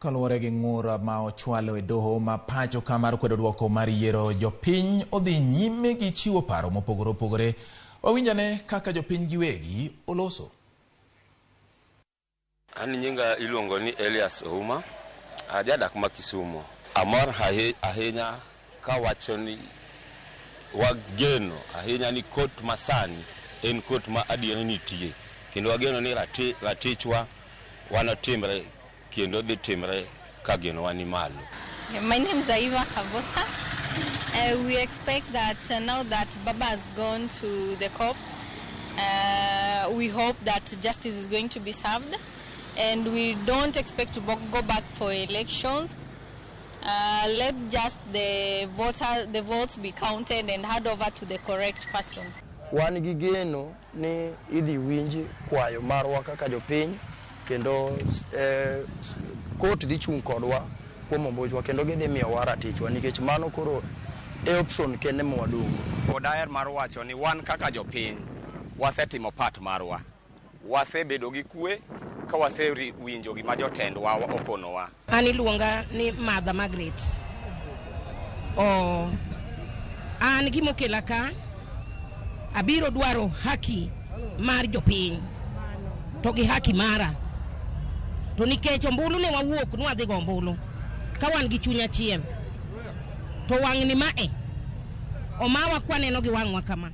Kaluwore gi ng'ur ma ochwalo e doho ma pacho ka mar kwedo duoko mar yiero, jopiny odhi nyime gi chiwo paro mopogore opogore. Wawinjane kaka jopiny giwegi oloso. An nyinga iluongo ni Elias Ouma, ajadak ma Kisumu. Amor ahinya ka wacho ni wageno ahinya ni kot masani en kot ma adiera nitie, kendo wageno ni ratichwa wanotimre kendo dhi timre ka geno wani malo. My name is Aiva Kavosa. We expect that now that Baba has gone to the court, we hope that justice is going to be served, and we don't expect to go back for elections. Let just the votes be counted and hand over to the correct person. Wan gi geno ni idhi winji kwayo marwa kaka jopiny, kendo court dhi chung kodwa kuom ombojwa kendo gidhi miyowa ratichwa, nikech mano koro option kende mwadungo. Daher mar wacho ni wan kaka jopiny wasetimo part marwa, wasebedo gi kwe ka wasewinjo gima jotendwa okonowa. An iluonga ni Mother Margaret. An gimokela ka abiro dwaro haki mar jopiny to gi haki mara, to nikech ombulu ne wawuok nwadhi go ombulu ka wan gi chuny achiel, to wang' ni mae omawa kwaneno gi wang'wa kama.